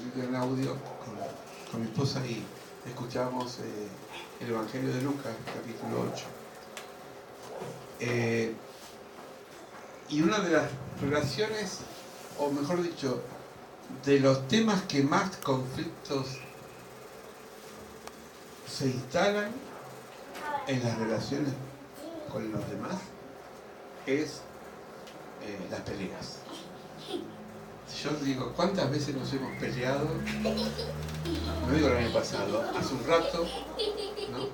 escrito en audio con mi esposa y escuchamos el Evangelio de Lucas, capítulo 8. Y una de las relaciones, o mejor dicho, de los temas que más conflictos se instalan en las relaciones con los demás es las peleas. Yo digo, ¿cuántas veces nos hemos peleado? No digo el año pasado, hace un rato, ¿no?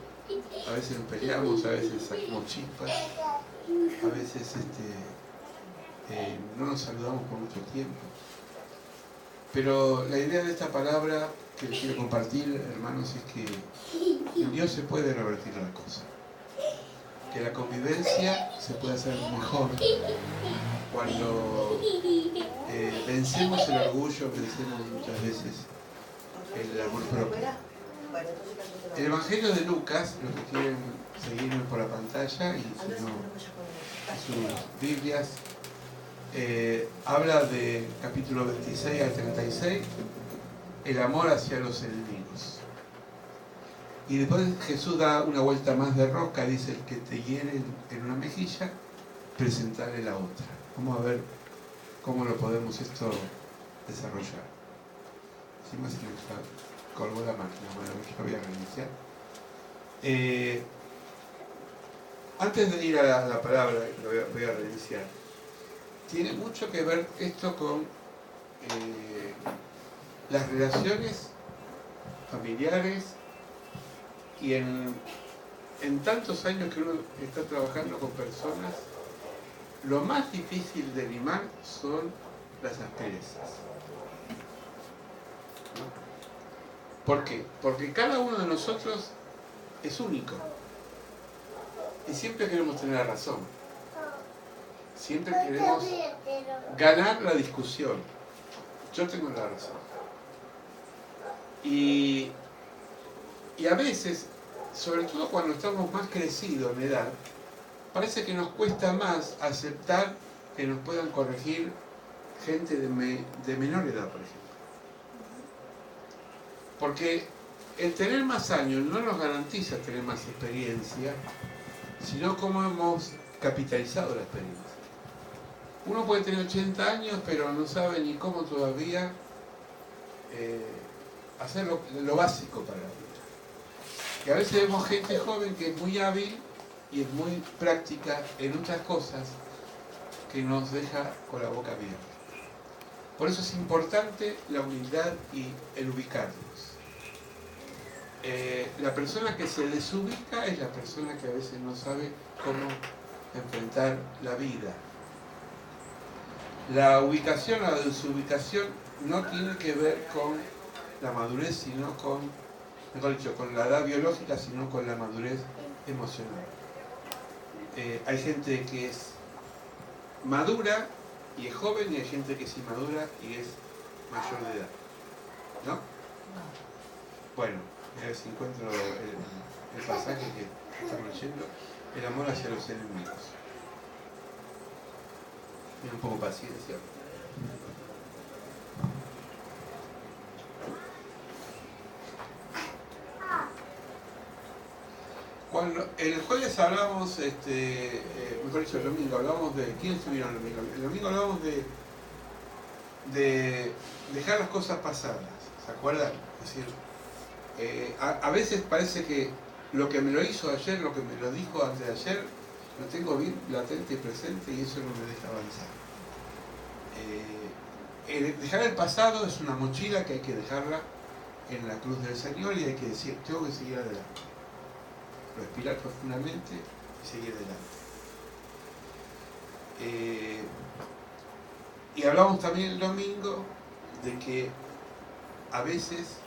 A veces nos peleamos, a veces sacamos chispas, a veces no nos saludamos por mucho tiempo. Pero la idea de esta palabra que les quiero compartir, hermanos, es que en Dios se puede revertir las cosas. Que la convivencia se puede hacer mejor cuando vencemos el orgullo, vencemos muchas veces el amor propio. El Evangelio de Lucas, los que quieren seguirme por la pantalla y si no, sus Biblias, habla de capítulo 26 al 36, el amor hacia los enemigos. Y después Jesús da una vuelta más de rosca, dice: el que te hiere en una mejilla, presentarle la otra. Vamos a ver cómo lo podemos esto desarrollar. Encima se me colgó la máquina, bueno, yo voy a reiniciar. Antes de ir a la palabra, lo voy a reiniciar. Tiene mucho que ver esto con las relaciones familiares y en tantos años que uno está trabajando con personas, lo más difícil de limar son las asperezas. ¿No? ¿Por qué? Porque cada uno de nosotros es único y siempre queremos tener la razón. Siempre queremos ganar la discusión. Yo tengo la razón. Y a veces, sobre todo cuando estamos más crecidos en edad, parece que nos cuesta más aceptar que nos puedan corregir gente de menor edad, por ejemplo. Porque el tener más años no nos garantiza tener más experiencia, sino cómo hemos capitalizado la experiencia. Uno puede tener 80 años, pero no sabe ni cómo todavía hacer lo básico para la vida. Y a veces vemos gente joven que es muy hábil y es muy práctica en otras cosas que nos deja con la boca abierta. Por eso es importante la humildad y el ubicarnos. La persona que se desubica es la persona que a veces no sabe cómo enfrentar la vida. La ubicación, la desubicación no tiene que ver con la madurez, sino con, mejor dicho, con la edad biológica, sino con la madurez emocional. Hay gente que es madura y es joven, y hay gente que es inmadura y es mayor de edad. ¿No? Bueno, a ver si encuentro el pasaje que estamos leyendo. El amor hacia los enemigos. Tengan un poco de paciencia. Cuando el jueves hablamos, mejor dicho, el domingo hablamos de... ¿Quién estuvieron el domingo? El domingo hablamos de dejar las cosas pasadas, ¿se acuerdan? Es decir, a veces parece que lo que me lo hizo ayer, lo que me lo dijo antes de ayer, lo tengo bien latente y presente y eso no me deja avanzar. Dejar el pasado es una mochila que hay que dejarla en la cruz del Señor y hay que decir, tengo que seguir adelante. Respirar profundamente y seguir adelante. Y hablamos también el domingo de que a veces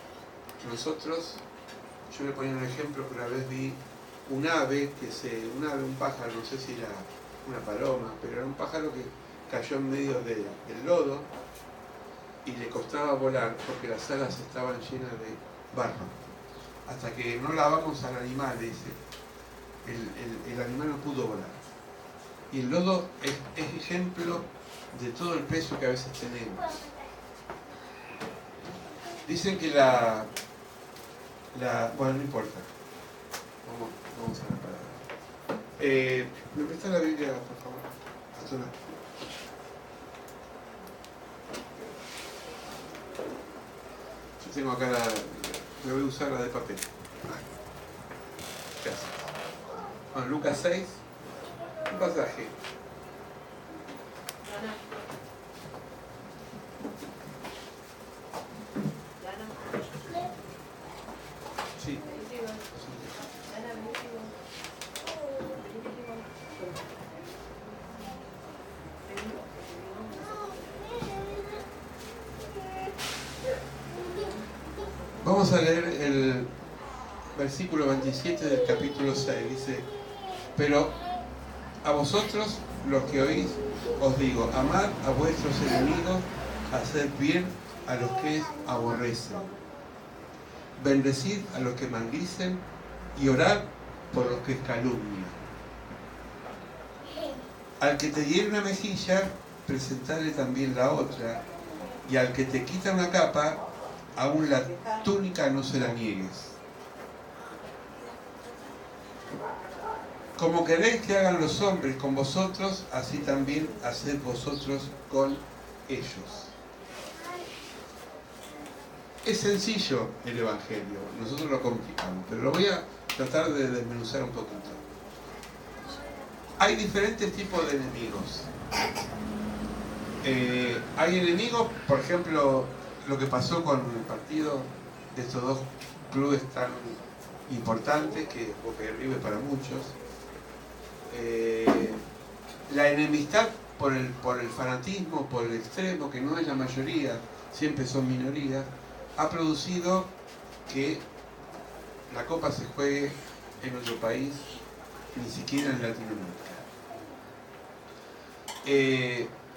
nosotros, yo le ponía un ejemplo que una vez vi un ave, un pájaro, no sé si era una paloma, pero era un pájaro que cayó en medio del lodo y le costaba volar porque las alas estaban llenas de barro. Hasta que no lavamos al animal, dice, el animal no pudo volar. Y el lodo es ejemplo de todo el peso que a veces tenemos. Dicen que bueno, no importa. Vamos a ver para... ¿me prestas la Biblia, por favor? Pastora. Yo tengo acá me voy a usar la de papel. Gracias. Bueno, Lucas 6, un pasaje. Sí. Vamos a leer el versículo 27 del capítulo 6. Dice: pero a vosotros, los que oís, os digo, amad a vuestros enemigos, haced bien a los que aborrecen, bendecid a los que maldicen y orad por los que calumnian. Al que te hiere una mejilla, presentale también la otra, y al que te quita una capa, aún la túnica no se la niegues. Como queréis que hagan los hombres con vosotros, así también haced vosotros con ellos. Es sencillo el Evangelio, nosotros lo complicamos, pero lo voy a tratar de desmenuzar un poquito. Hay diferentes tipos de enemigos. Hay enemigos, por ejemplo, lo que pasó con el partido de estos dos clubes tan importantes, que es Boca y River para muchos. La enemistad por el fanatismo, por el extremo, que no es la mayoría, siempre son minorías, ha producido que la Copa se juegue en nuestro país, ni siquiera en Latinoamérica.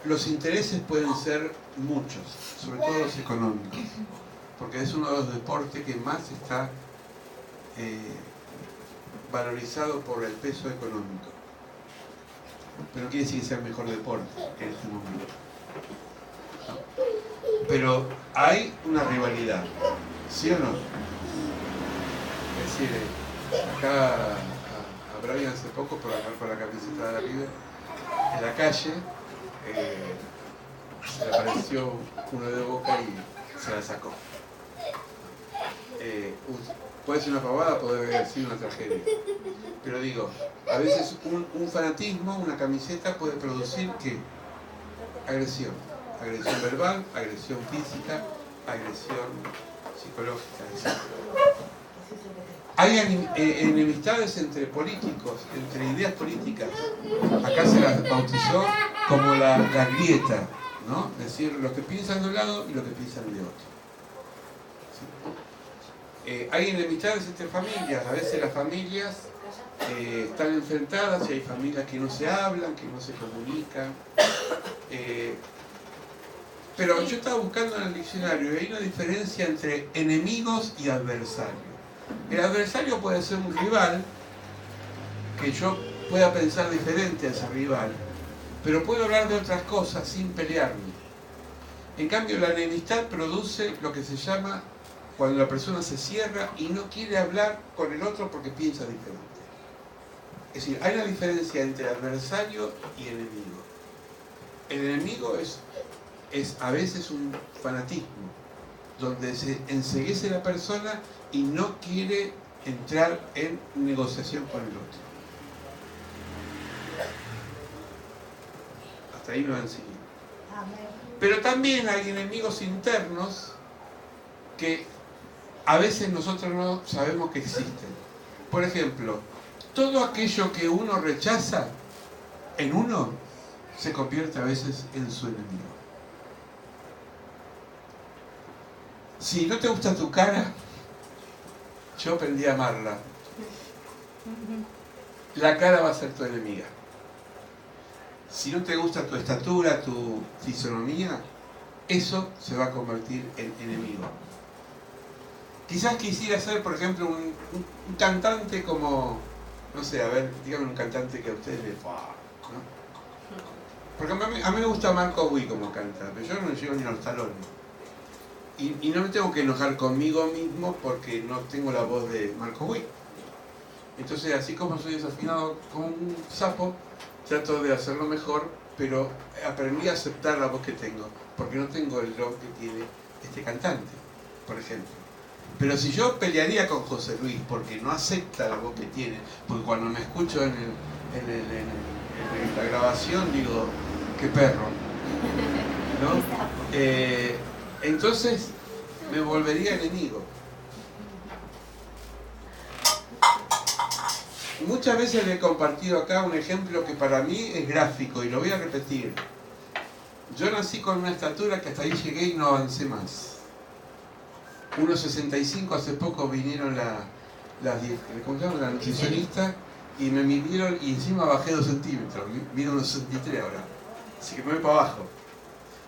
Los intereses pueden ser muchos, sobre todo los económicos, porque es uno de los deportes que más está valorizado por el peso económico. Pero no quiere decir que sea el mejor deporte en este momento. No. Pero hay una rivalidad, ¿sí o no? Es decir, acá a Brian hace poco, por la camiseta de la River, en la calle, se le apareció uno de Boca y se la sacó. Puede ser una pavada, puede haber sido una tragedia. Pero digo, a veces un fanatismo, una camiseta puede producir ¿qué? Agresión. Agresión verbal, agresión física, agresión psicológica, etc. Hay enemistades entre políticos, entre ideas políticas. Acá se las bautizó como la grieta, ¿no? Es decir, los que piensan de un lado y los que piensan de otro. ¿Sí? Hay enemistades entre familias. A veces las familias están enfrentadas y hay familias que no se hablan, que no se comunican. Pero yo estaba buscando en el diccionario y hay una diferencia entre enemigos y adversarios. El adversario puede ser un rival, que yo pueda pensar diferente a ese rival, pero puedo hablar de otras cosas sin pelearme. En cambio, la enemistad produce lo que se llama cuando la persona se cierra y no quiere hablar con el otro porque piensa diferente. Es decir, hay una diferencia entre adversario y enemigo. El enemigo es a veces un fanatismo, donde se enceguece la persona y no quiere entrar en negociación con el otro. Hasta ahí lo han seguido. Pero también hay enemigos internos que a veces nosotros no sabemos que existen. Por ejemplo, todo aquello que uno rechaza en uno se convierte a veces en su enemigo. Si no te gusta tu cara, yo aprendí a amarla. La cara va a ser tu enemiga. Si no te gusta tu estatura, tu fisonomía, eso se va a convertir en enemigo. Quizás quisiera ser, por ejemplo, un cantante como, no sé, a ver, dígame un cantante que a ustedes les va, ¿no? Porque a mí me gusta Marco Witt como canta, pero yo no llego ni a los talones. y no me tengo que enojar conmigo mismo porque no tengo la voz de Marco Witt. Entonces, así como soy desafinado como un sapo, trato de hacerlo mejor, pero aprendí a aceptar la voz que tengo, porque no tengo el don que tiene este cantante, por ejemplo. Pero si yo pelearía con José Luis porque no acepta la voz que tiene, porque cuando me escucho en la grabación digo, qué perro, ¿no? Entonces me volvería enemigo. Muchas veces le he compartido acá un ejemplo que para mí es gráfico y lo voy a repetir. Yo nací con una estatura que hasta ahí llegué y no avancé más. 1,65, hace poco vinieron la nutricionista y me midieron y encima bajé 2 centímetros. Mido 1,63 ahora. Así que me voy para abajo.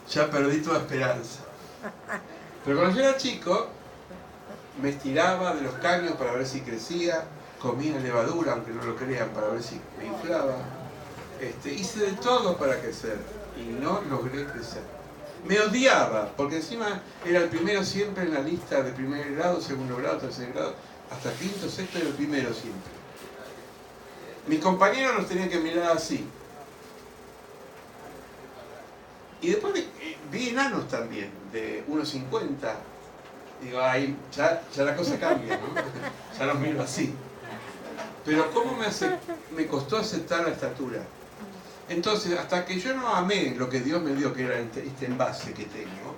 Ya perdí toda esperanza. Pero cuando yo era chico, me estiraba de los caños para ver si crecía, comía levadura, aunque no lo crean, para ver si me inflaba. Hice de todo para crecer y no logré crecer. Me odiaba, porque encima era el primero siempre en la lista de primer grado, segundo grado, tercer grado, hasta quinto, sexto era el primero siempre. Mis compañeros los tenían que mirar así. Y después vi enanos también, de 1,50. Digo, ahí ya la cosa cambia, ¿no? Ya los miro así. Pero ¿cómo me costó aceptar la estatura? Entonces, hasta que yo no amé lo que Dios me dio, que era este envase que tengo,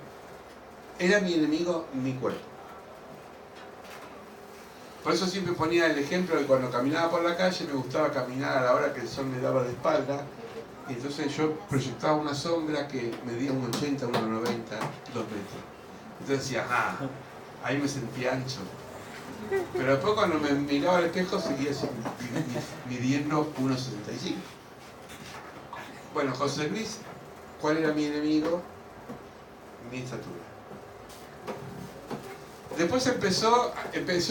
era mi enemigo mi cuerpo. Por eso siempre ponía el ejemplo de cuando caminaba por la calle, me gustaba caminar a la hora que el sol me daba de espalda, y entonces yo proyectaba una sombra que medía 1,80, 1,90, 2 metros. Entonces decía, ahí me sentía ancho. Pero después cuando me miraba al espejo seguía midiendo 1,65. Bueno, José Luis, ¿cuál era mi enemigo? Mi estatura. Después empezó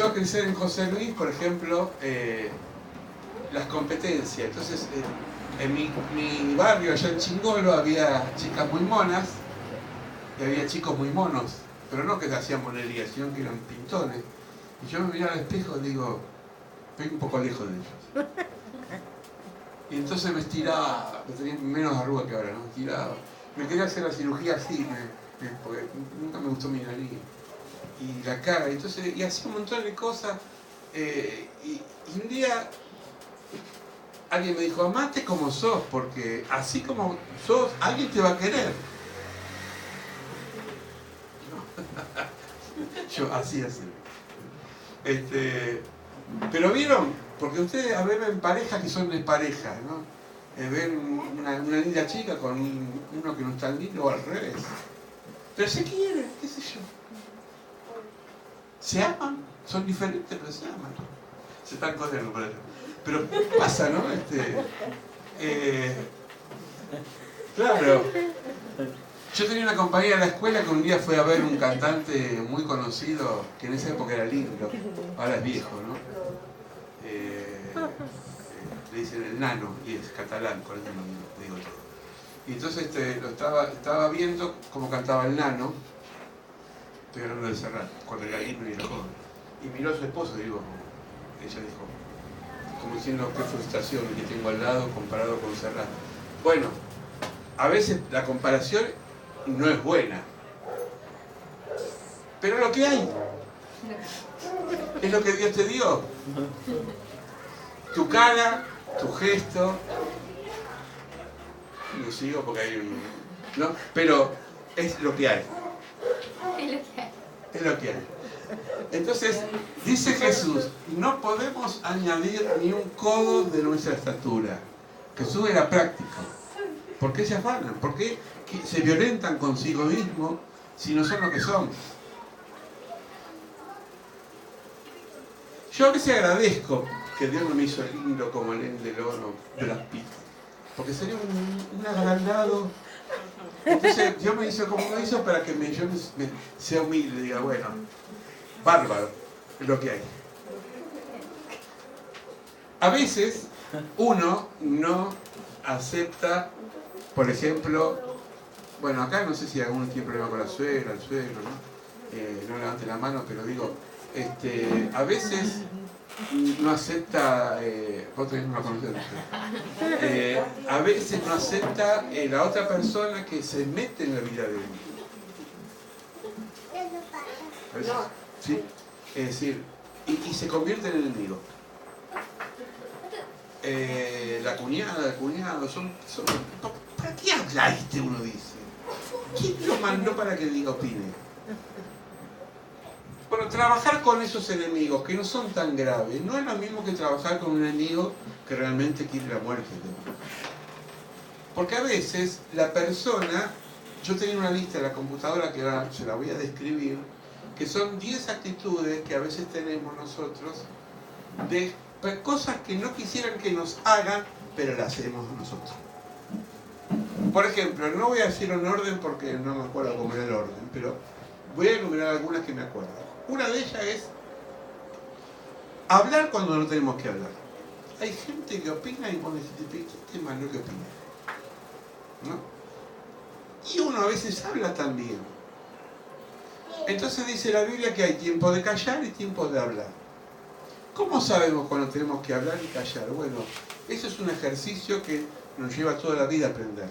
a crecer en José Luis, por ejemplo, las competencias. Entonces, en mi barrio, allá en Chingolo, había chicas muy monas y había chicos muy monos, pero no que hacían monería, sino que eran pintones. Y yo me miraba al espejo y digo, estoy un poco lejos de ellos. Y entonces me estiraba, tenía menos arruga que ahora, ¿no? Me estiraba. Me quería hacer la cirugía así, porque nunca me gustó mi nariz. Y la cara, entonces, y hacía un montón de cosas. Y un día alguien me dijo, amate como sos, porque así como sos, alguien te va a querer. Yo así. Pero vieron, porque ustedes a ver ven parejas que son desparejas, ¿no? Ven una linda chica con uno que no es tan lindo o al revés. Pero se quieren, qué sé yo. Se aman, son diferentes, pero se aman. Se están corriendo por eso. Pero pasa, ¿no? Claro. Yo tenía una compañera en la escuela que un día fue a ver un cantante muy conocido, que en esa época era lindo, ahora es viejo, ¿no? Le dicen el Nano, y es catalán, con eso no digo todo. Y entonces lo estaba viendo cómo cantaba el Nano, estoy hablando de Serrat, cuando era himno y era joven. Y miró a su esposo y ella dijo, como diciendo, qué frustración que tengo al lado comparado con Serrat. Bueno, a veces la comparación no es buena, pero lo que hay es lo que Dios te dio. Tu cara, tu gesto. No sigo porque hay un... ¿no? Pero es lo que hay. Es lo que hay. Entonces, dice Jesús, no podemos añadir ni un codo de nuestra estatura. Jesús era práctico. ¿Por qué se afanan? ¿Por qué se violentan consigo mismos si no son lo que son? Yo a veces agradezco que Dios no me hizo lindo como Alain Delon o Brad Pitt, porque sería un agrandado. Entonces Dios me hizo como me hizo para que yo sea humilde y diga, bueno, bárbaro, es lo que hay. A veces uno no acepta, por ejemplo, bueno, acá no sé si alguno tiene problema con la suegra, el suegro, ¿no? no levante la mano, pero digo, a veces no acepta, vos también no la conocés, a veces no acepta la otra persona que se mete en la vida de uno. A veces, ¿sí? Es decir, y se convierte en enemigo. La cuñada, el cuñado, ¿para qué hablaste? Uno dice. ¿Quién lo mandó para que diga opine? Bueno, trabajar con esos enemigos que no son tan graves no es lo mismo que trabajar con un enemigo que realmente quiere la muerte de uno. Porque a veces la persona, yo tenía una lista en la computadora que ahora se la voy a describir, que son 10 actitudes que a veces tenemos nosotros de cosas que no quisieran que nos hagan, pero las hacemos nosotros. Por ejemplo, no voy a decir en orden porque no me acuerdo cómo era el orden, pero voy a enumerar algunas que me acuerdo. Una de ellas es hablar cuando no tenemos que hablar. Hay gente que opina y vos decís, ¿qué más no que opina? ¿No? Y uno a veces habla también. Entonces dice la Biblia que hay tiempo de callar y tiempo de hablar. ¿Cómo sabemos cuando tenemos que hablar y callar? Bueno, eso es un ejercicio que nos lleva toda la vida a aprender.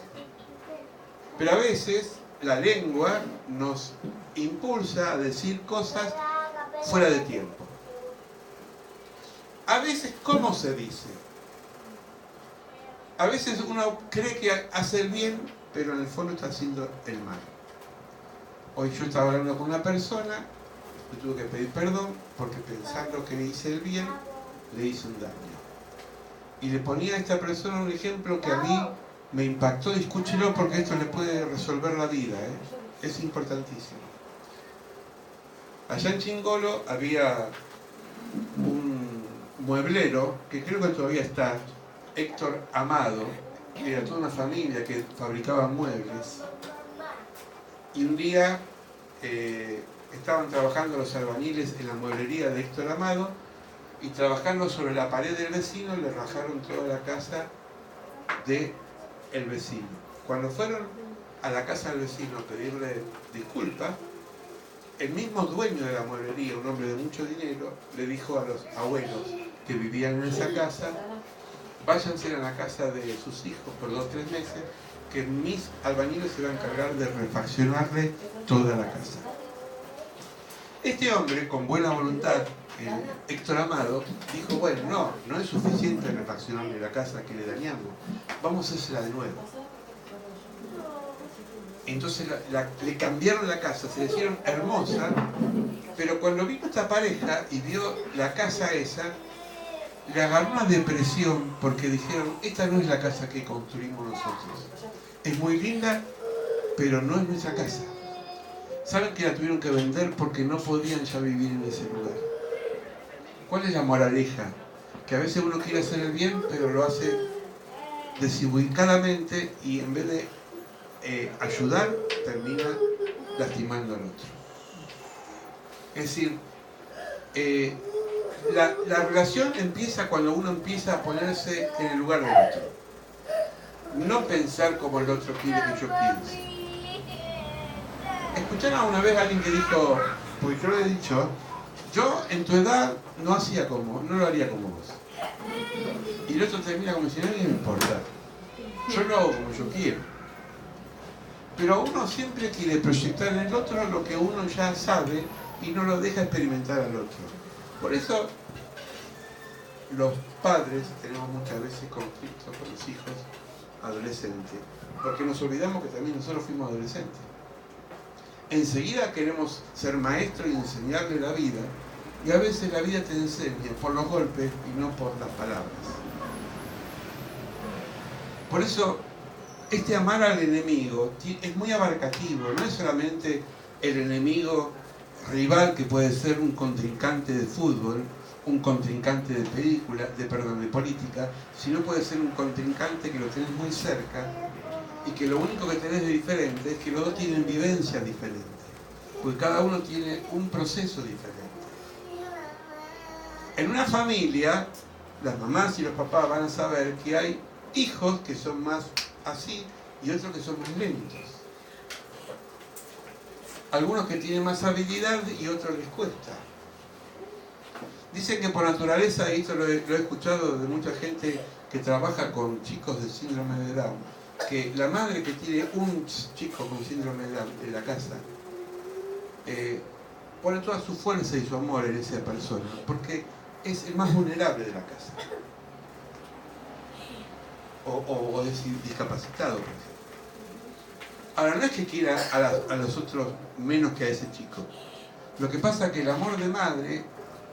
Pero a veces la lengua nos impulsa a decir cosas fuera de tiempo. A veces, ¿cómo se dice? A veces uno cree que hace el bien, pero en el fondo está haciendo el mal. Hoy yo estaba hablando con una persona, le tuve que pedir perdón porque pensando que le hice el bien, le hice un daño. Y le ponía a esta persona un ejemplo que a mí me impactó, y escúchelo porque esto le puede resolver la vida, es importantísimo. Allá en Chingolo había un mueblero, que creo que todavía está, Héctor Amado, que era toda una familia que fabricaba muebles. Y un día estaban trabajando los albañiles en la mueblería de Héctor Amado, y trabajando sobre la pared del vecino le rajaron toda la casa del vecino. Cuando fueron a la casa del vecino a pedirle disculpas, el mismo dueño de la mueblería, un hombre de mucho dinero, le dijo a los abuelos que vivían en esa casa: váyanse a la casa de sus hijos por 2 o 3 meses, que mis albañiles se van a encargar de refaccionarle toda la casa. Este hombre, con buena voluntad, Héctor Amado, dijo: bueno, no es suficiente refaccionarle la casa que le dañamos, vamos a hacerla de nuevo. Entonces le cambiaron la casa, se la hicieron hermosa, pero cuando vino esta pareja y vio la casa esa, le agarró una depresión porque dijeron: esta no es la casa que construimos nosotros. Es muy linda, pero no es nuestra casa. ¿Saben que la tuvieron que vender porque no podían ya vivir en ese lugar? ¿Cuál es la moraleja? Que a veces uno quiere hacer el bien, pero lo hace desubicadamente y en vez de ayudar, termina lastimando al otro. Es decir, la relación empieza cuando uno empieza a ponerse en el lugar del otro. No pensar como el otro quiere que yo piense. Escucharon una vez a alguien que dijo, porque yo lo he dicho, yo en tu edad no lo haría como vos. Y el otro termina como si a nadie me importa. Yo lo hago como yo quiero. Pero uno siempre quiere proyectar en el otro lo que uno ya sabe y no lo deja experimentar al otro. Por eso los padres tenemos muchas veces conflictos con los hijos adolescentes, porque nos olvidamos que también nosotros fuimos adolescentes. Enseguida queremos ser maestros y enseñarle la vida, y a veces la vida te enseña por los golpes y no por las palabras. Por eso, este amar al enemigo es muy abarcativo, no es solamente el enemigo rival que puede ser un contrincante de fútbol, un contrincante de película, de política, sino puede ser un contrincante que lo tenés muy cerca y que lo único que tenés de diferente es que los dos tienen vivencias diferentes, porque cada uno tiene un proceso diferente. En una familia, las mamás y los papás van a saber que hay hijos que son más así y otros que son más lentos. Algunos que tienen más habilidad y otros les cuesta. Dicen que por naturaleza, y esto lo he escuchado de mucha gente que trabaja con chicos de síndrome de Down, que la madre que tiene un chico con síndrome de Down en la casa, pone toda su fuerza y su amor en esa persona, porque es el más vulnerable de la casa. O decir discapacitado, por ejemplo. Ahora, no es que quiera a los otros menos que a ese chico. Lo que pasa es que el amor de madre,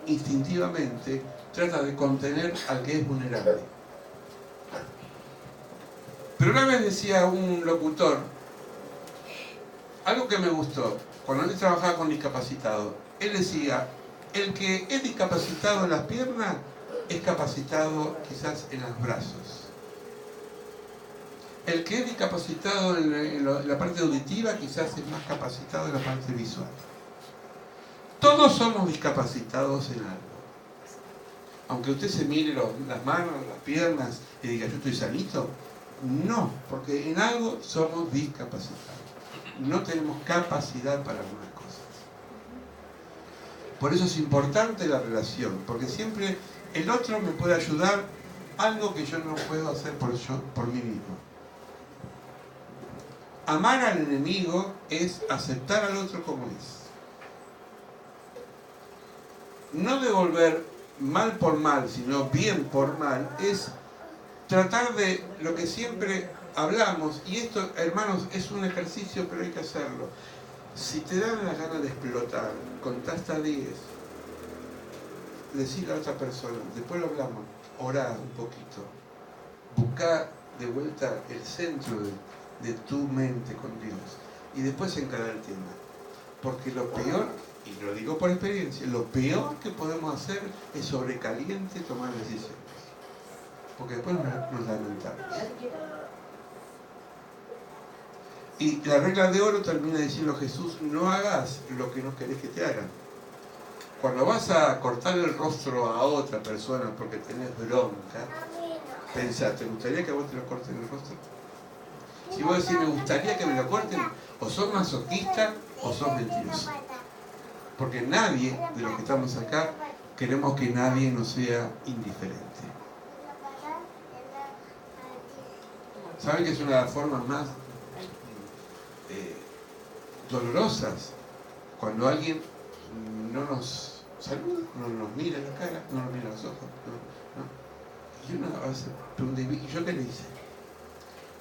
instintivamente, trata de contener al que es vulnerable. Pero una vez decía un locutor, algo que me gustó, cuando él trabajaba con discapacitados, él decía, el que es discapacitado en las piernas, es capacitado quizás en los brazos. El que es discapacitado en la parte auditiva, quizás es más capacitado en la parte visual. Todos somos discapacitados en algo. Aunque usted se mire las manos, las piernas y diga, yo estoy sanito, no, porque en algo somos discapacitados. No tenemos capacidad para algunas cosas. Por eso es importante la relación, porque siempre el otro me puede ayudar algo que yo no puedo hacer por mí mismo. Amar al enemigo es aceptar al otro como es. No devolver mal por mal, sino bien por mal, es tratar de lo que siempre hablamos, y esto, hermanos, es un ejercicio, pero hay que hacerlo. Si te dan la gana de explotar, contá hasta 10, decirle a otra persona, después lo hablamos, orá un poquito, buscá de vuelta el centro de tu mente con Dios, y después encarar el tema. Porque lo peor, y lo digo por experiencia, lo peor que podemos hacer es sobrecaliente tomar decisiones. Porque después nos lamentamos. Y la regla de oro termina diciendo Jesús, no hagas lo que no querés que te hagan. Cuando vas a cortar el rostro a otra persona porque tenés bronca, pensá, ¿te gustaría que a vos te lo corten el rostro? Si vos decís, me gustaría que me lo corten, o sos masoquista o sos mentiroso. Porque nadie de los que estamos acá queremos que nadie nos sea indiferente. ¿Saben que es una de las formas más dolorosas? Cuando alguien no nos saluda, no nos mira en la cara, no nos mira a los ojos. Y uno a veces pregunta, ¿y yo qué le hice?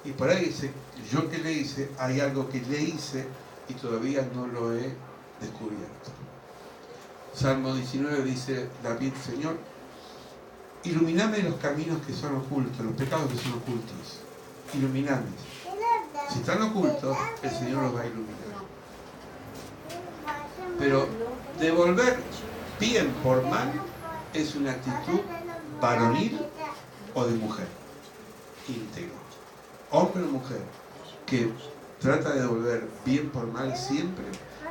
Y por ahí dice, yo qué le hice, hay algo que le hice y todavía no lo he descubierto. Salmo 19 dice David, Señor, iluminame los caminos que son ocultos, los pecados que son ocultos. Iluminame. Si están ocultos, el Señor los va a iluminar. Pero devolver bien por mal es una actitud varonil o de mujer, íntegro. Hombre o mujer que trata de devolver bien por mal siempre,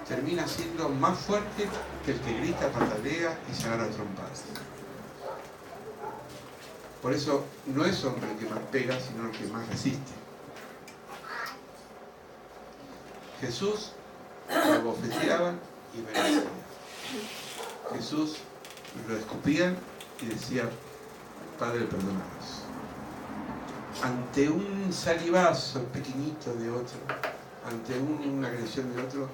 termina siendo más fuerte que el que grita, patalea y se agarra a trompadas. Por eso no es hombre el que más pega, sino el que más resiste. Jesús lo bofeteaban y bendecía. Jesús lo escupían y decía, Padre, perdónanos. Ante un salivazo pequeñito de otro, ante una agresión de otro,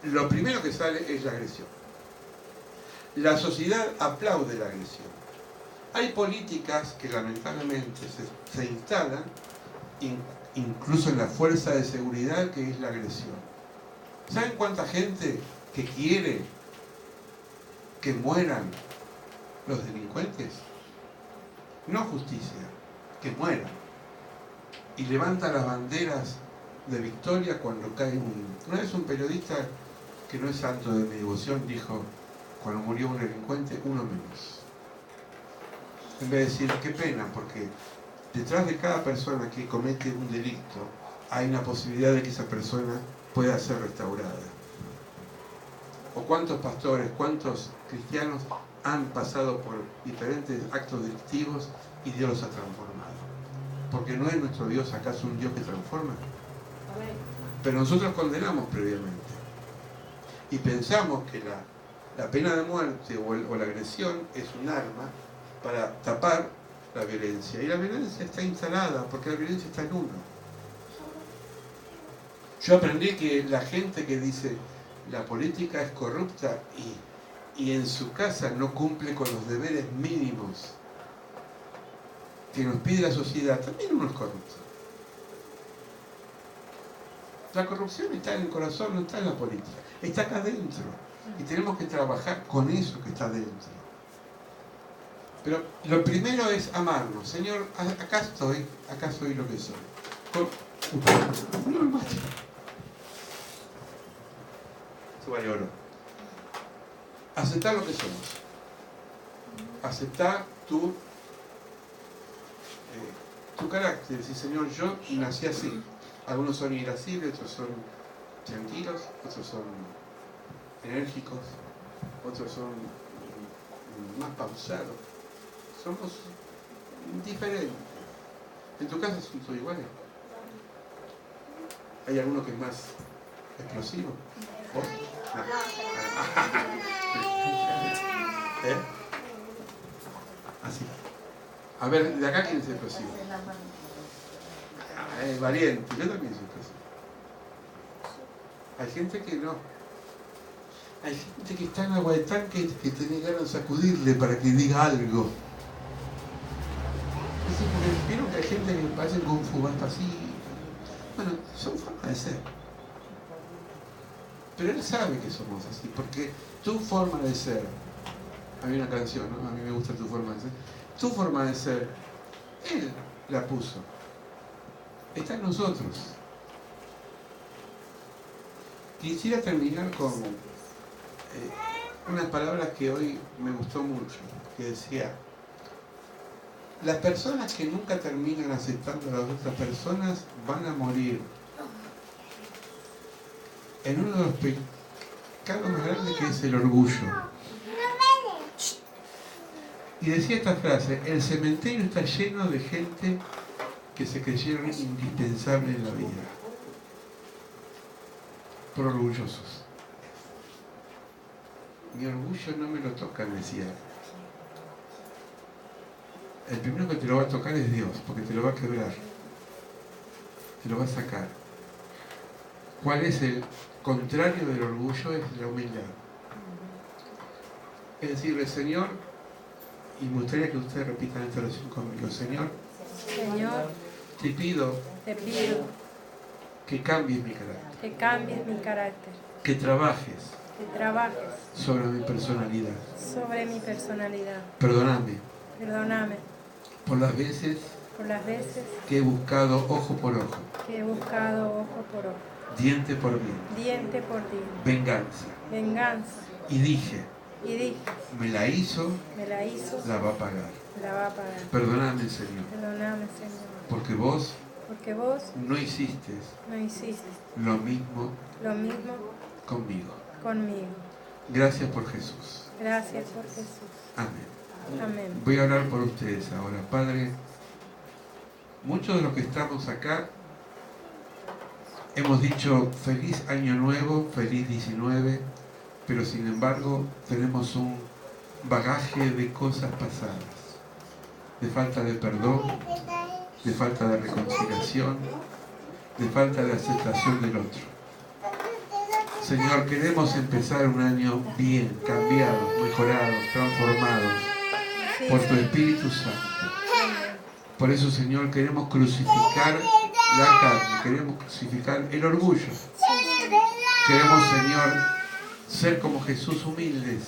lo primero que sale es la agresión. La sociedad aplaude la agresión. Hay políticas que lamentablemente se instalan, incluso en la fuerza de seguridad, que es la agresión. ¿Saben cuánta gente que quiere que mueran los delincuentes? No justicia, que mueran. Y levanta las banderas de victoria cuando cae Una vez un periodista, que no es santo de mi devoción, dijo, cuando murió un delincuente, uno menos. En vez de decir, qué pena, porque detrás de cada persona que comete un delito hay una posibilidad de que esa persona pueda ser restaurada. O cuántos pastores, cuántos cristianos han pasado por diferentes actos delictivos y Dios los ha transformado. Porque no es nuestro Dios acaso un Dios que transforma. Pero nosotros condenamos previamente. Y pensamos que la pena de muerte o la agresión es un arma para tapar la violencia. Y la violencia está instalada, porque la violencia está en uno. Yo aprendí que la gente que dice la política es corrupta y en su casa no cumple con los deberes mínimos que nos pide la sociedad, también uno es corrupto. La corrupción está en el corazón, no está en la política, está acá adentro. Y tenemos que trabajar con eso que está dentro. Pero lo primero es amarnos. Señor, acá soy lo que soy. No, más. Eso vale oro. Aceptar lo que somos. Aceptar tu carácter. Decir, Señor, yo nací así. Algunos son irascibles, otros son tranquilos, otros son enérgicos, otros son más pausados. Somos diferentes. En tu casa son todos iguales. ¿Hay alguno que es más explosivo? ¿Vos? No. ¿Eh? Así. A ver, de acá quién es explosivo. Valiente, yo también soy explosivo. Hay gente que no. Hay gente que está en agua de tanque que tiene ganas de sacudirle para que diga algo. Vieron que hay gente que parece Kung Fu, va así. Bueno, son formas de ser. Pero él sabe que somos así, porque tu forma de ser, hay una canción, ¿no? A mí me gusta tu forma de ser. Tu forma de ser, él la puso. Está en nosotros. Quisiera terminar con unas palabras que hoy me gustó mucho, que decía: las personas que nunca terminan aceptando a las otras personas van a morir en uno de los pecados más grandes, que es el orgullo. Y decía esta frase: el cementerio está lleno de gente que se creyeron indispensables en la vida, por orgullosos. Mi orgullo no me lo toca, me decía. El primero que te lo va a tocar es Dios, porque te lo va a quebrar, te lo va a sacar. ¿Cuál es el contrario del orgullo? Es la humildad. Es decirle, Señor, y me gustaría que ustedes repitan esta oración conmigo: Señor, te pido que cambies mi carácter, que trabajes sobre mi personalidad. Perdóname por las veces que he buscado ojo por ojo, diente por diente, venganza. Y dije, me la hizo, la va a pagar. Perdóname, Señor, porque vos no hiciste lo mismo conmigo. Gracias por Jesús. Amén. Voy a hablar por ustedes ahora. Padre, muchos de los que estamos acá hemos dicho feliz año nuevo, feliz 19, pero sin embargo tenemos un bagaje de cosas pasadas, de falta de perdón, de falta de reconciliación, de falta de aceptación del otro. Señor, queremos empezar un año bien, cambiados, mejorados, transformados por tu Espíritu Santo. Por eso, Señor, queremos crucificar la carne, queremos crucificar el orgullo. Queremos, Señor, ser como Jesús, humildes,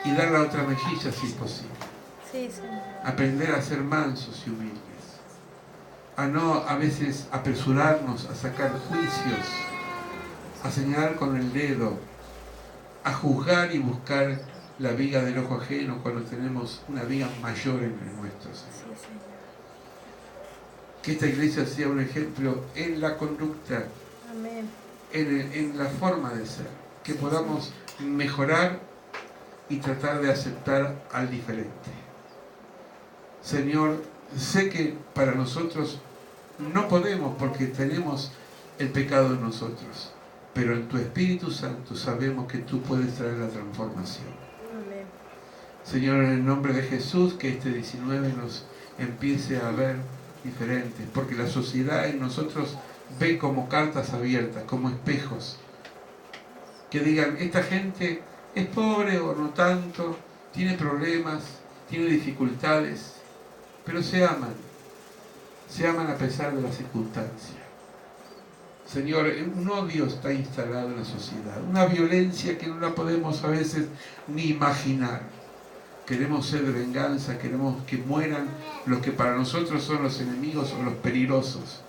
y dar la otra mejilla si es posible. Aprender a ser mansos y humildes, a no a veces apresurarnos a sacar juicios, a señalar con el dedo, a juzgar y buscar la viga del ojo ajeno cuando tenemos una viga mayor en el nuestro, Señor. Que esta iglesia sea un ejemplo en la conducta, en la forma de ser, que podamos mejorar y tratar de aceptar al diferente. Señor, sé que para nosotros no podemos, porque tenemos el pecado en nosotros. Pero en tu Espíritu Santo sabemos que tú puedes traer la transformación. Amén. Señor, en el nombre de Jesús, que este 19 nos empiece a ver diferentes, porque la sociedad en nosotros ve como cartas abiertas, como espejos, que digan, esta gente es pobre o no tanto, tiene problemas, tiene dificultades, pero se aman a pesar de las circunstancias. Señor, un odio está instalado en la sociedad, una violencia que no la podemos a veces ni imaginar. Queremos sed de venganza, queremos que mueran los que para nosotros son los enemigos o los peligrosos,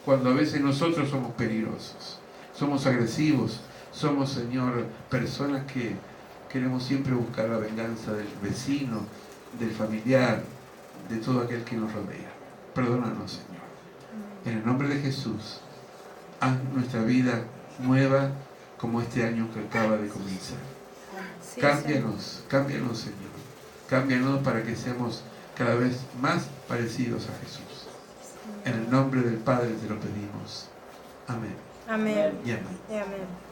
cuando a veces nosotros somos peligrosos, somos agresivos, somos, Señor, personas que queremos siempre buscar la venganza del vecino, del familiar, de todo aquel que nos rodea. Perdónanos, Señor. En el nombre de Jesús, haz nuestra vida nueva como este año que acaba de comenzar. Sí, Cámbianos, cámbianos, Señor. Cámbianos para que seamos cada vez más parecidos a Jesús. En el nombre del Padre te lo pedimos. Amén. Amén. Y amén. Y amén.